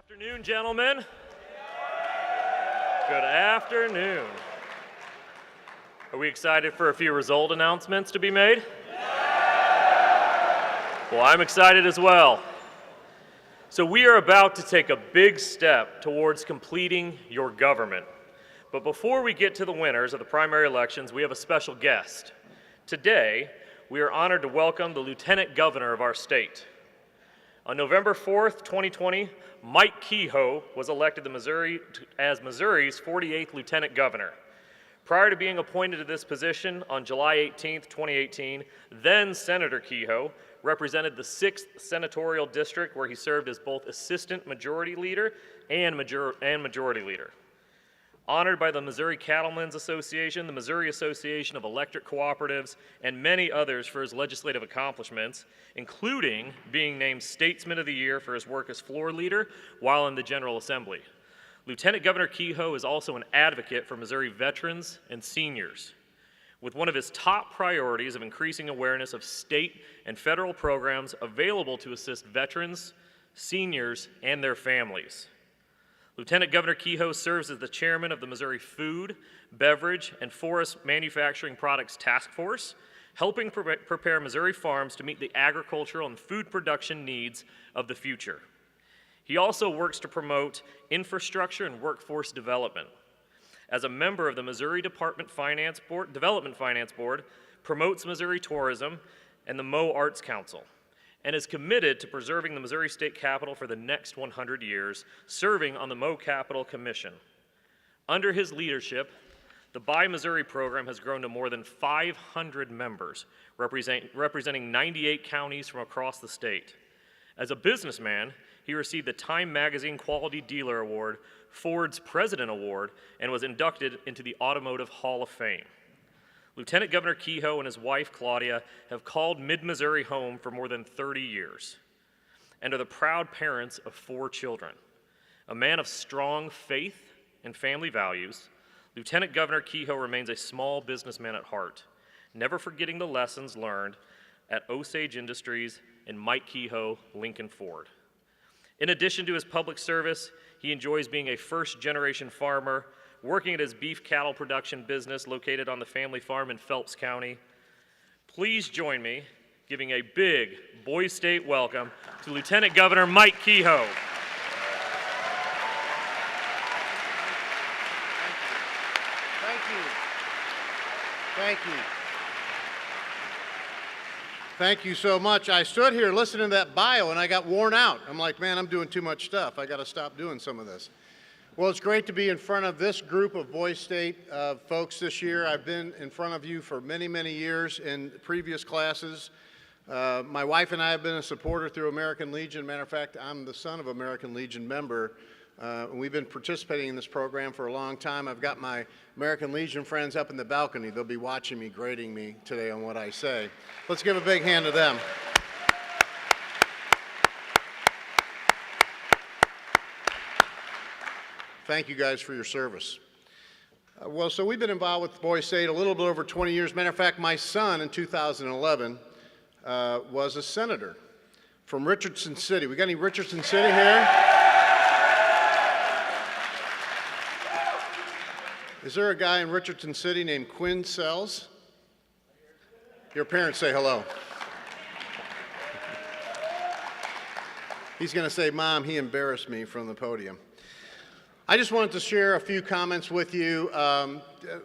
Afternoon, gentlemen. Good afternoon. Are we excited for a few result announcements to be made? Well, I'm excited as well. So we are about to take a big step towards completing your government. But before we get to the winners of the primary elections, we have a special guest. Today, we are honored to welcome the Lieutenant Governor of our state. On November 4th, 2020, Mike Kehoe was elected as Missouri's 48th Lieutenant Governor. Prior to being appointed to this position on July 18th, 2018, then Senator Kehoe represented the 6th Senatorial District, where he served as both Assistant Majority Leader and Majority Leader. Honored by the Missouri Cattlemen's Association, the Missouri Association of Electric Cooperatives, and many others for his legislative accomplishments, including being named Statesman of the Year for his work as floor leader while in the General Assembly. Lieutenant Governor Kehoe is also an advocate for Missouri veterans and seniors, with one of his top priorities of increasing awareness of state and federal programs available to assist veterans, seniors, and their families. Lieutenant Governor Kehoe serves as the chairman of the Missouri Food, Beverage, and Forest Manufacturing Products Task Force, helping prepare Missouri farms to meet the agricultural and food production needs of the future. He also works to promote infrastructure and workforce development. As a member of the Missouri Development Finance Board, promotes Missouri tourism and the Mo Arts Council, and is committed to preserving the Missouri State Capitol for the next 100 years, serving on the Mo Capital Commission. Under his leadership, the Buy Missouri program has grown to more than 500 members, representing 98 counties from across the state. As a businessman, he received the Time Magazine Quality Dealer Award, Ford's President Award, and was inducted into the Automotive Hall of Fame. Lieutenant Governor Kehoe and his wife, Claudia, have called Mid-Missouri home for more than 30 years and are the proud parents of 4 children. A man of strong faith and family values, Lieutenant Governor Kehoe remains a small businessman at heart, never forgetting the lessons learned at Osage Industries and Mike Kehoe Lincoln Ford. In addition to his public service, he enjoys being a first-generation farmer, working at his beef cattle production business located on the family farm in Phelps County. Please join me giving a big Boys State welcome to Lieutenant Governor Mike Kehoe. Thank you. Thank you. Thank you so much. I stood here listening to that bio and I got worn out. I'm like, man, I'm doing too much stuff. I got to stop doing some of this. Well, it's great to be in front of this group of Boys State folks this year. I've been in front of you for many, many years in previous classes. My wife and I have been a supporter through American Legion. Matter of fact, I'm the son of an American Legion member. We've been participating in this program for a long time. I've got my American Legion friends up in the balcony. They'll be watching me, grading me today on what I say. Let's give a big hand to them. Thank you guys for your service. So we've been involved with Boys State a little bit over 20 years. Matter of fact, my son in 2011 was a senator from Richardson City. We got any Richardson City here? Is there a guy in Richardson City named Quinn Sells? Your parents say hello. He's going to say, Mom, he embarrassed me from the podium. I just wanted to share a few comments with you.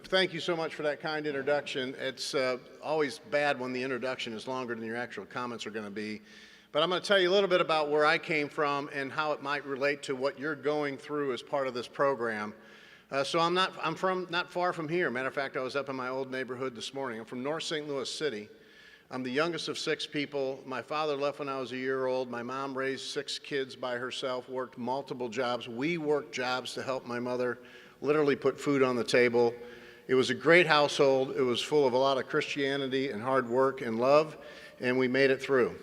Thank you so much for that kind introduction. It's always bad when the introduction is longer than your actual comments are going to be. But I'm going to tell you a little bit about where I came from and how it might relate to what you're going through as part of this program. I'm from not far from here. Matter of fact, I was up in my old neighborhood this morning. I'm from North St. Louis City. I'm the youngest of 6 people. My father left when I was a year old. My mom raised 6 kids by herself, worked multiple jobs. We worked jobs to help my mother literally put food on the table. It was a great household. It was full of a lot of Christianity and hard work and love, and we made it through.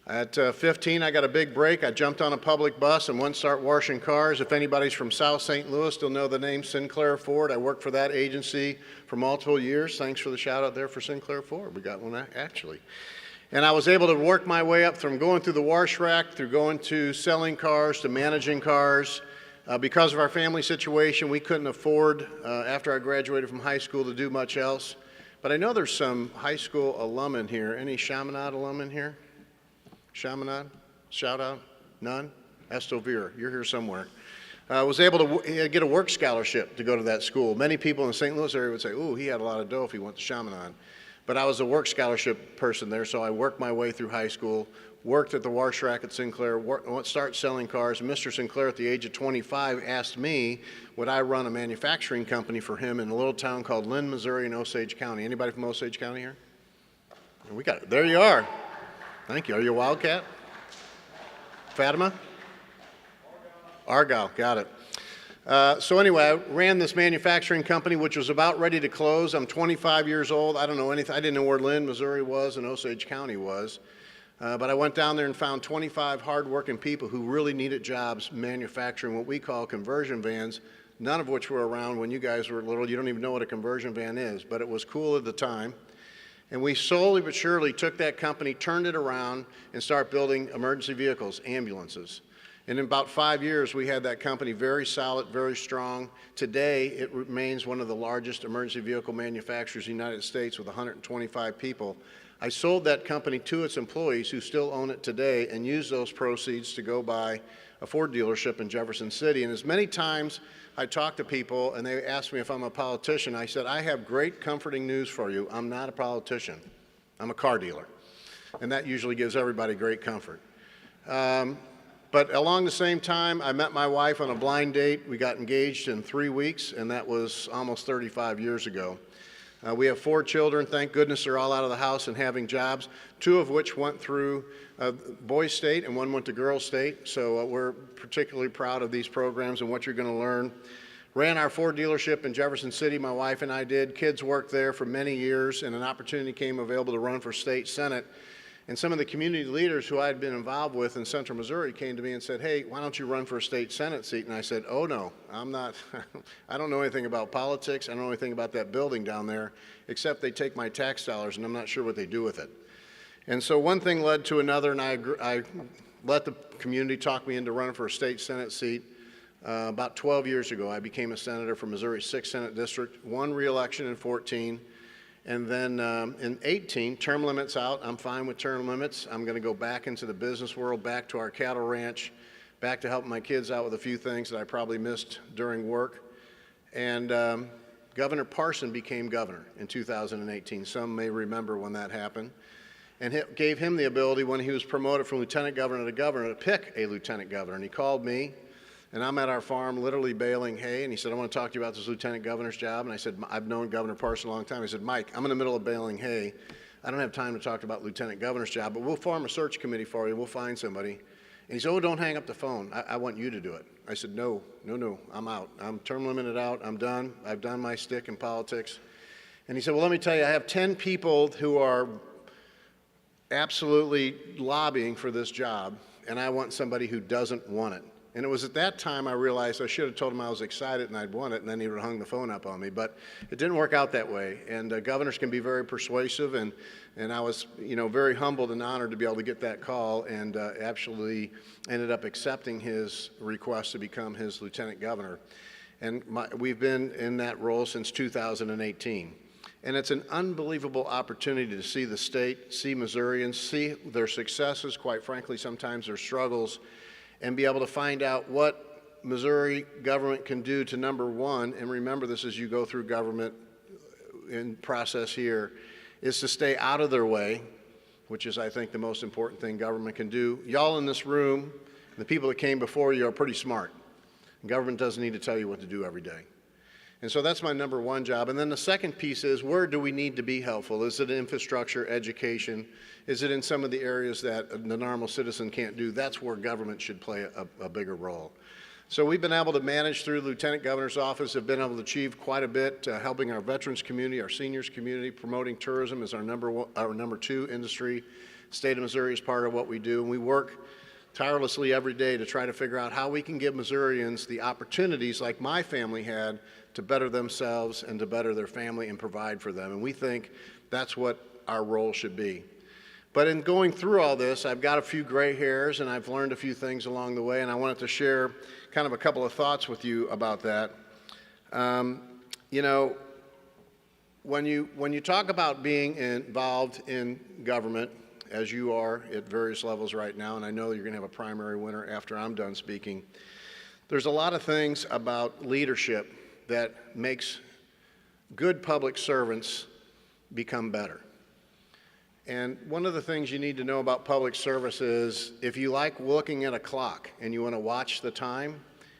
At 15, I got a big break. I jumped on a public bus and went to start washing cars. If anybody's from South St. Louis, they'll know the name Sinclair Ford. I worked for that agency for multiple years. Thanks for the shout out there for Sinclair Ford. We got one actually. And I was able to work my way up from going through the wash rack, through going to selling cars, to managing cars. Because of our family situation, we couldn't afford, after I graduated from high school, to do much else. But I know there's some high school alum in here. Any Chaminade alum in here? Chaminade? Shout out? None? Estovere, you're here somewhere. I was able to get a work scholarship to go to that school. Many people in the St. Louis area would say, ooh, he had a lot of dough if he went to Chaminade. But I was a work scholarship person there, so I worked my way through high school, worked at the wash rack at Sinclair, started selling cars. And Mr. Sinclair, at the age of 25, asked me, would I run a manufacturing company for him in a little town called Lynn, Missouri in Osage County. Anybody from Osage County here? We got it. There you are. Thank you. Are you a Wildcat? Fatima? Argyle, got it. So anyway, I ran this manufacturing company, which was about ready to close. I'm 25 years old. I don't know anything. I didn't know where Lynn, Missouri was and Osage County was. But I went down there and found 25 hardworking people who really needed jobs manufacturing what we call conversion vans, none of which were around when you guys were little. You don't even know what a conversion van is, but it was cool at the time. And we slowly but surely took that company, turned it around, and started building emergency vehicles, ambulances. And in about 5 years, we had that company very solid, very strong. Today, it remains one of the largest emergency vehicle manufacturers in the United States with 125 people. I sold that company to its employees who still own it today and used those proceeds to go buy a Ford dealership in Jefferson City. And as many times I talk to people and they ask me if I'm a politician, I said, I have great comforting news for you. I'm not a politician. I'm a car dealer. And that usually gives everybody great comfort. But along the same time, I met my wife on a blind date. We got engaged in 3 weeks, and that was almost 35 years ago. We have 4 children. Thank goodness they're all out of the house and having jobs, 2 of which went through Boys State and 1 went to Girls State. So we're particularly proud of these programs and what you're going to learn. Ran our Ford dealership in Jefferson City, my wife and I did. Kids worked there for many years, and an opportunity came available to run for state senate. And some of the community leaders who I had been involved with in Central Missouri came to me and said, hey, why don't you run for a state senate seat? And I said, oh no, I'm not, I don't know anything about politics. I don't know anything about that building down there, except they take my tax dollars and I'm not sure what they do with it. And so one thing led to another, and I let the community talk me into running for a state senate seat. About 12 years ago, I became a senator for Missouri's 6th Senate District, won re-election in 14. And then in 18, term limits out. I'm fine with term limits. I'm going to go back into the business world, back to our cattle ranch, back to helping my kids out with a few things that I probably missed during work. And Governor Parson became governor in 2018. Some may remember when that happened. And it gave him the ability, when he was promoted from lieutenant governor to governor, to pick a lieutenant governor. And he called me. And I'm at our farm literally baling hay, and he said, I want to talk to you about this lieutenant governor's job. And I said, I've known Governor Parson a long time. He said, Mike, I'm in the middle of baling hay. I don't have time to talk about lieutenant governor's job, but we'll form a search committee for you. We'll find somebody. And he said, oh, don't hang up the phone. I want you to do it. I said, no, I'm out. I'm term limited out. I'm done. I've done my stick in politics. And he said, well, let me tell you, I have 10 people who are absolutely lobbying for this job, and I want somebody who doesn't want it. And it was at that time I realized I should have told him I was excited and I'd won it, and then he would have hung the phone up on me. But it didn't work out that way. And governors can be very persuasive, and I was, very humbled and honored to be able to get that call, and actually ended up accepting his request to become his lieutenant governor. And we've been in that role since 2018. And it's an unbelievable opportunity to see the state, see Missourians, see their successes, quite frankly, sometimes their struggles, and be able to find out what Missouri government can do to, number one, and remember this as you go through government in process here, is to stay out of their way, which is, I think, the most important thing government can do. Y'all in this room, the people that came before you, are pretty smart. Government doesn't need to tell you what to do every day. And so that's my number one job. And then the second piece is, where do we need to be helpful? Is it infrastructure, education? Is it in some of the areas that the normal citizen can't do? That's where government should play a bigger role. So we've been able to manage through the Lieutenant Governor's office, have been able to achieve quite a bit, helping our veterans community, our seniors community, promoting tourism as our number 2 industry. State of Missouri is part of what we do, and we work tirelessly every day to try to figure out how we can give Missourians the opportunities like my family had to better themselves and to better their family and provide for them. And we think that's what our role should be. But in going through all this, I've got a few gray hairs and I've learned a few things along the way, and I wanted to share kind of a couple of thoughts with you about that. You know, when you talk about being involved in government, as you are at various levels right now, and I know you're going to have a primary winner after I'm done speaking, there's a lot of things about leadership that makes good public servants become better. And one of the things you need to know about public service is if you like looking at a clock and you want to watch the time,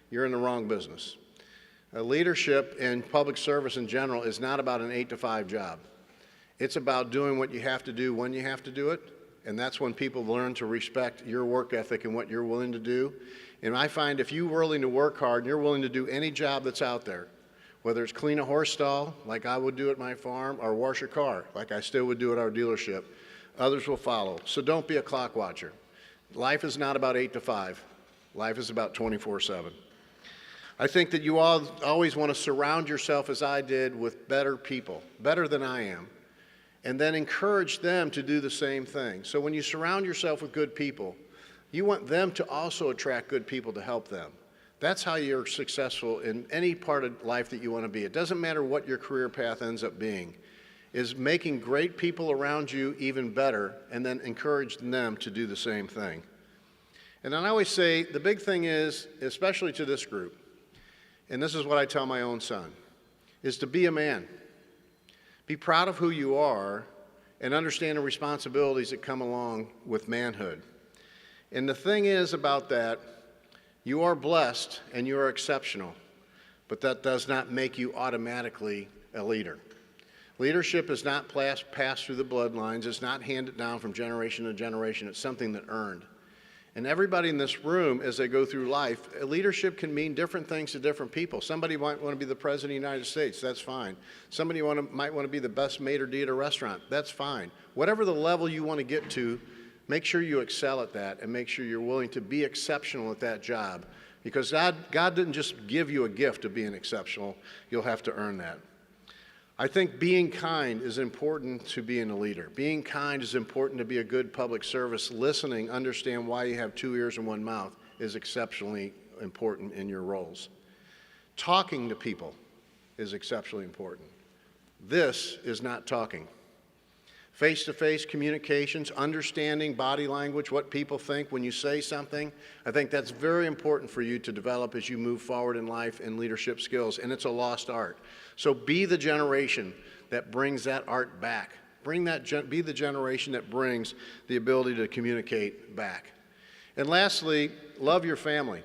you're in the wrong business. Leadership and public service in general is not about an 8-to-5 job. It's about doing what you have to do when you have to do it, and that's when people learn to respect your work ethic and what you're willing to do. And I find if you're willing to work hard and you're willing to do any job that's out there, whether it's clean a horse stall, like I would do at my farm, or wash your car, like I still would do at our dealership, others will follow. So don't be a clock watcher. Life is not about 8 to 5. Life is about 24/7. I think that you all always want to surround yourself, as I did, with better people, better than I am, and then encourage them to do the same thing. So when you surround yourself with good people, you want them to also attract good people to help them. That's how you're successful in any part of life that you want to be. It doesn't matter what your career path ends up being, is making great people around you even better and then encouraging them to do the same thing. And then I always say the big thing is, especially to this group, and this is what I tell my own son, is to be a man. Be proud of who you are and understand the responsibilities that come along with manhood. And the thing is about that, you are blessed and you are exceptional, but that does not make you automatically a leader. Leadership is not passed through the bloodlines. It's not handed down from generation to generation. It's something that earned. And everybody in this room, as they go through life, leadership can mean different things to different people. Somebody might want to be the President of the United States. That's fine. Somebody might want to be the best maitre d' at a restaurant. That's fine. Whatever the level you want to get to, make sure you excel at that and make sure you're willing to be exceptional at that job, because God didn't just give you a gift of being exceptional. You'll have to earn that. I think being kind is important to being a leader. Being kind is important to be a good public service. Listening, understand why you have 2 ears and 1 mouth is exceptionally important in your roles. Talking to people is exceptionally important. This is not talking. Face-to-face communications, understanding body language, what people think when you say something, I think that's very important for you to develop as you move forward in life and leadership skills, and it's a lost art. So be the generation that brings that art back. Be the generation that brings the ability to communicate back. And lastly, love your family.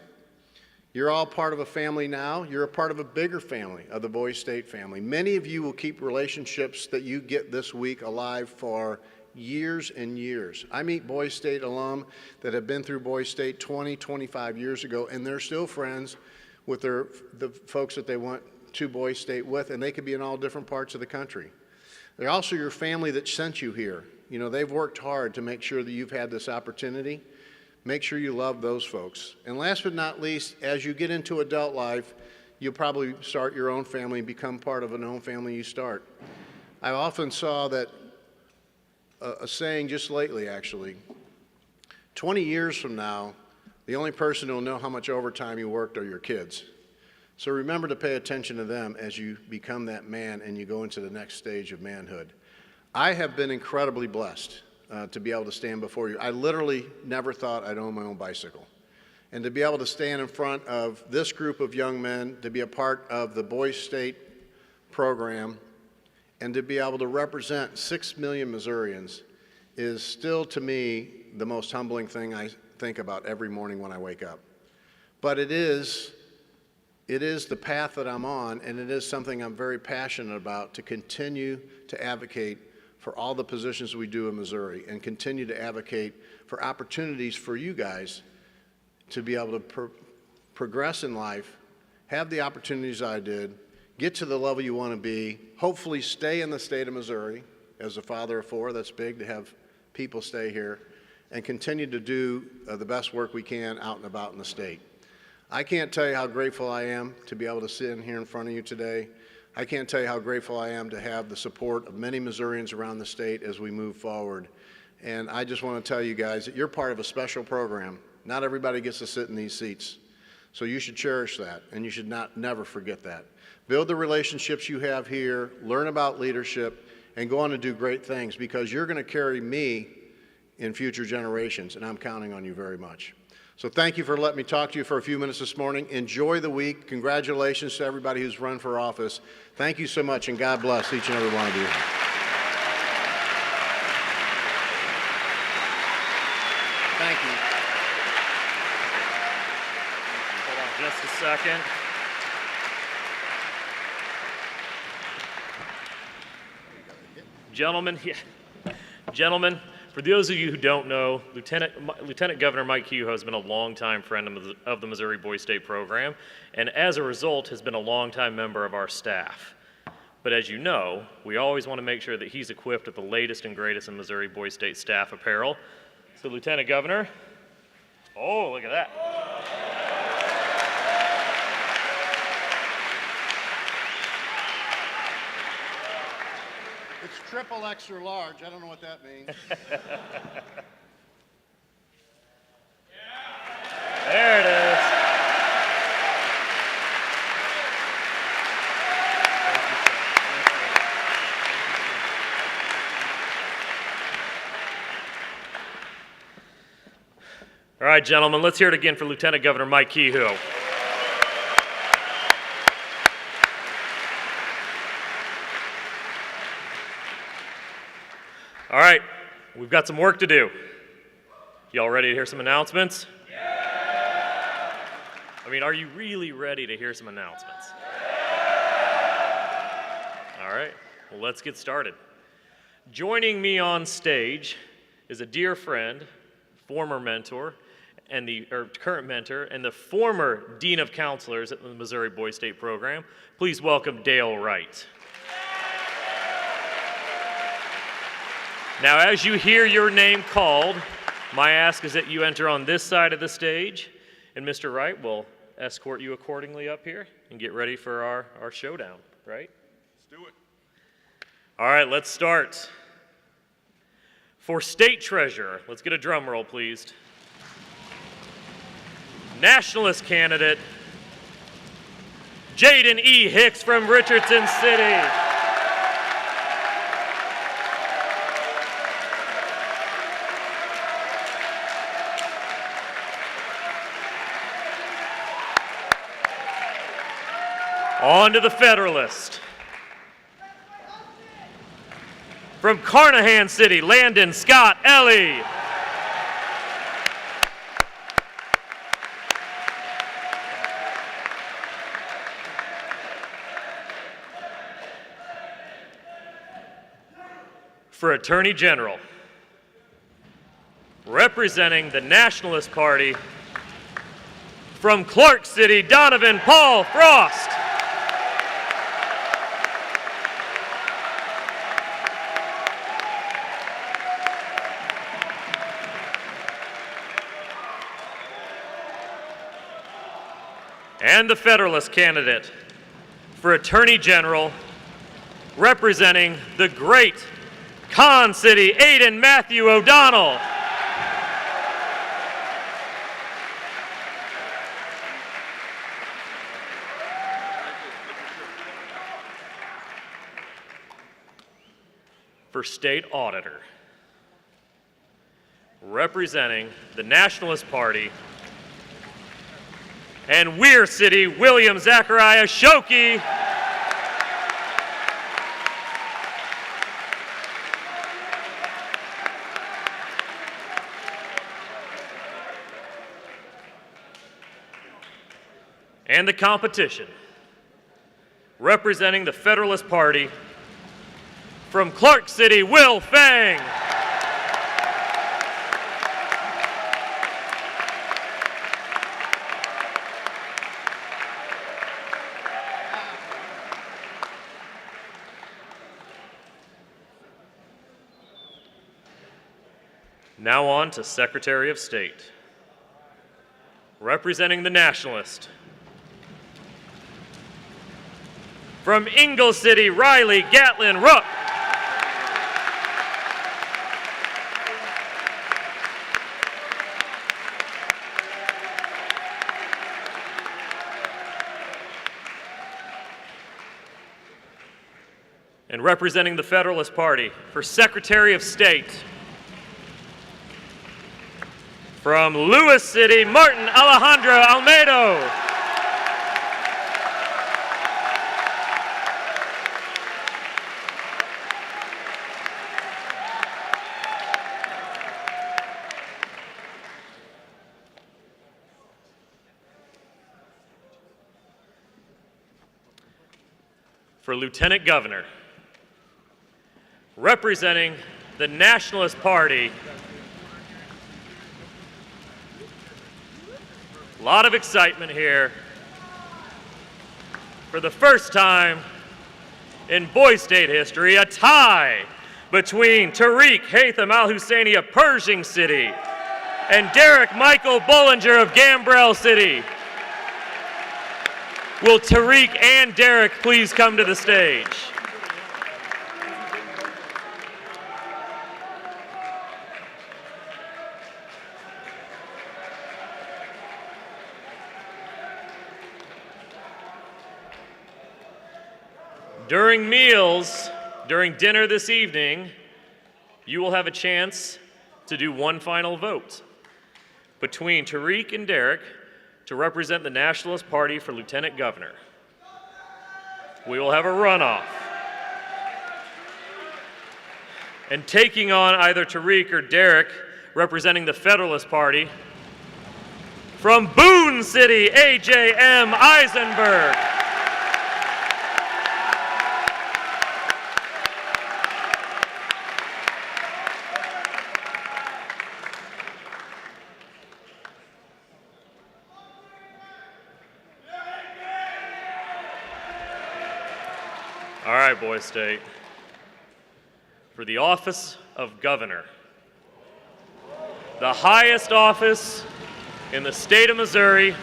You're all part of a family now. You're a part of a bigger family, of the Boise State family. Many of you will keep relationships that you get this week alive for years and years. I meet Boise State alum that have been through Boise State 20, 25 years ago, and they're still friends with the folks that they went to Boise State with, and they could be in all different parts of the country. They're also your family that sent you here. You know, they've worked hard to make sure that you've had this opportunity. Make sure you love those folks. And last but not least, as you get into adult life, you'll probably start your own family and become part of an own family you start. I often saw that a saying just lately, actually, 20 years from now, the only person who will know how much overtime you worked are your kids. So remember to pay attention to them as you become that man and you go into the next stage of manhood. I have been incredibly blessed to be able to stand before you. I literally never thought I'd own my own bicycle. And to be able to stand in front of this group of young men, to be a part of the Boise State program, and to be able to represent 6 million Missourians is still, to me, the most humbling thing I think about every morning when I wake up. But it is the path that I'm on, and it is something I'm very passionate about, to continue to advocate for all the positions we do in Missouri and continue to advocate for opportunities for you guys to be able to progress in life, have the opportunities I did, get to the level you want to be, hopefully stay in the state of Missouri. As a father of 4, that's big to have people stay here, and continue to do the best work we can out and about in the state. I can't tell you how grateful I am to be able to sit in here in front of you today. I can't tell you how grateful I am to have the support of many Missourians around the state as we move forward. And I just want to tell you guys that you're part of a special program. Not everybody gets to sit in these seats. So you should cherish that, and you should never forget that. Build the relationships you have here, learn about leadership, and go on to do great things, because you're going to carry me in future generations, and I'm counting on you very much. So thank you for letting me talk to you for a few minutes this morning. Enjoy the week. Congratulations to everybody who's run for office. Thank you so much, and God bless each and every one of you. Thank you. Hold on just a second. Gentlemen, for those of you who don't know, Lieutenant Governor Mike Kehoe has been a longtime friend of the Missouri Boys State program, and as a result has been a longtime member of our staff. But as you know, we always want to make sure that he's equipped with the latest and greatest in Missouri Boys State staff apparel. So Lieutenant Governor, oh, look at that. It's triple extra large. I don't know what that means. There it is. All right, gentlemen, let's hear it again for Lieutenant Governor Mike Kehoe. All right, we've got some work to do. Y'all ready to hear some announcements? Yeah! I mean, are you really ready to hear some announcements? Yeah! All right, well, let's get started. Joining me on stage is a dear friend, former mentor, and current mentor, and the former Dean of Counselors at the Missouri Boys State program. Please welcome Dale Wright. Now, as you hear your name called, my ask is that you enter on this side of the stage, and Mr. Wright will escort you accordingly up here and get ready for our showdown, right? Let's do it. All right, let's start. For State Treasurer, let's get a drum roll, please. Nationalist candidate, Jaden E. Hicks from Richardson City. On to the Federalist. From Carnahan City, Landon Scott Ellie. For Attorney General, representing the Nationalist Party, from Clark City, Donovan Paul Frost. And the Federalist candidate for Attorney General, representing the great Con City, Aiden Matthew O'Donnell. For State Auditor, representing the Nationalist Party, and Weir City, William Zachariah Shoki. And the competition, representing the Federalist Party, from Clark City, Will Fang. Now on to Secretary of State, representing the Nationalist. From Ingle City, Riley Gatlin Rook. And representing the Federalist Party for Secretary of State, from Lewis City, Martin Alejandro Almedo. For Lieutenant Governor, representing the Nationalist Party. A lot of excitement here. For the first time in Boy State history, a tie between Tariq Haytham Al-Husseini of Pershing City and Derek Michael Bollinger of Gambrell City. Will Tariq and Derek please come to the stage? During meals, during dinner this evening, you will have a chance to do one final vote between Tariq and Derek to represent the Nationalist Party for Lieutenant Governor. We will have a runoff. And taking on either Tariq or Derek, representing the Federalist Party, from Boone City, A.J.M. Eisenberg. All right, Boy State. For the office of Governor, the highest office in the state of Missouri,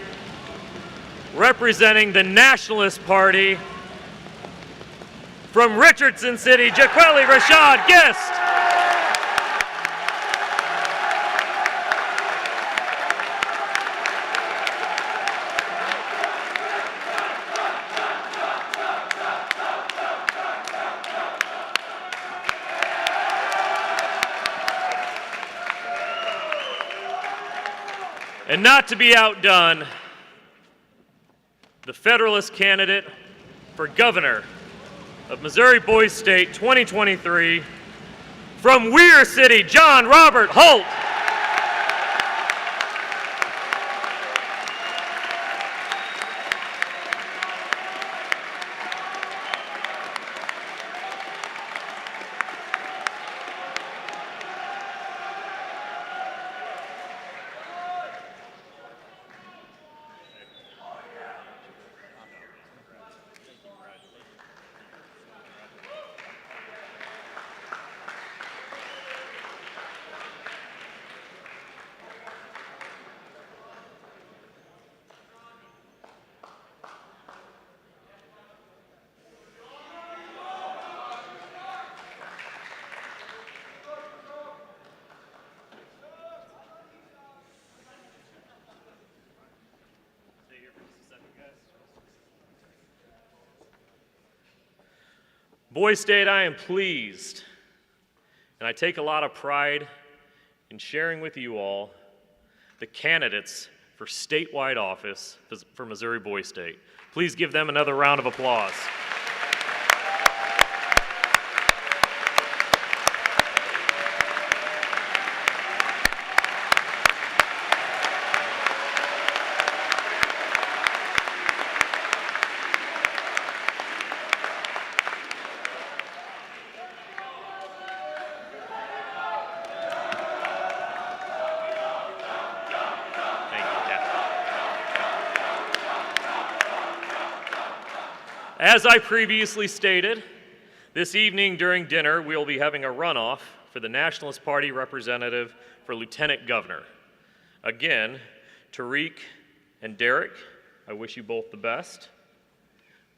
representing the Nationalist Party, from Richardson City, Jaqueline Rashad Gist. And not to be outdone, the Federalist candidate for governor of Missouri Boy State 2023, from Weir City, John Robert Holt. Boy State, I am pleased, and I take a lot of pride in sharing with you all the candidates for statewide office for Missouri Boy State. Please give them another round of applause. As I previously stated, this evening during dinner, we will be having a runoff for the Nationalist Party representative for Lieutenant Governor. Again, Tariq and Derek, I wish you both the best.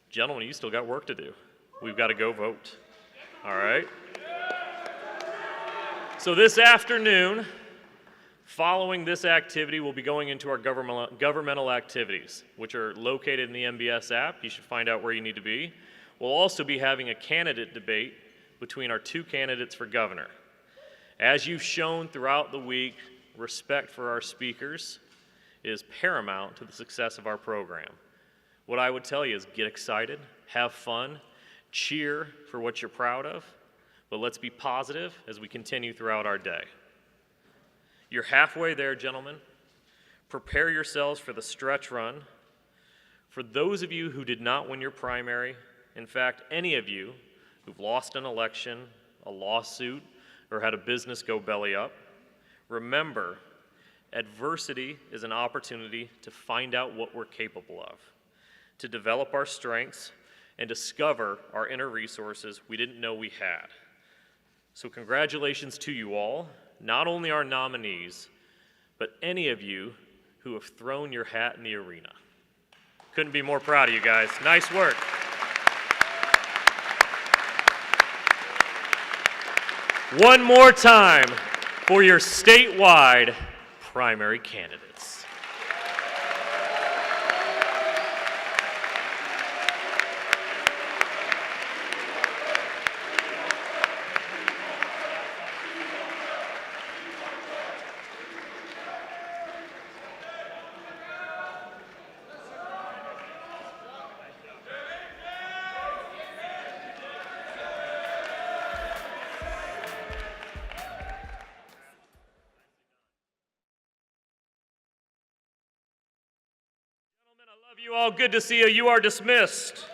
Gentlemen, you still got work to do. We've got to go vote. All right? So this afternoon, following this activity, we'll be going into our governmental activities, which are located in the MBS app. You should find out where you need to be. We'll also be having a candidate debate between our two candidates for governor. As you've shown throughout the week, respect for our speakers is paramount to the success of our program. What I would tell you is get excited, have fun, cheer for what you're proud of, but let's be positive as we continue throughout our day. You're halfway there, gentlemen. Prepare yourselves for the stretch run. For those of you who did not win your primary, in fact, any of you who've lost an election, a lawsuit, or had a business go belly up, remember, adversity is an opportunity to find out what we're capable of, to develop our strengths, and discover our inner resources we didn't know we had. So congratulations to you all, not only our nominees, but any of you who have thrown your hat in the arena. Couldn't be more proud of you guys. Nice work. One more time for your statewide primary candidates. I love you all. Good to see you. You are dismissed.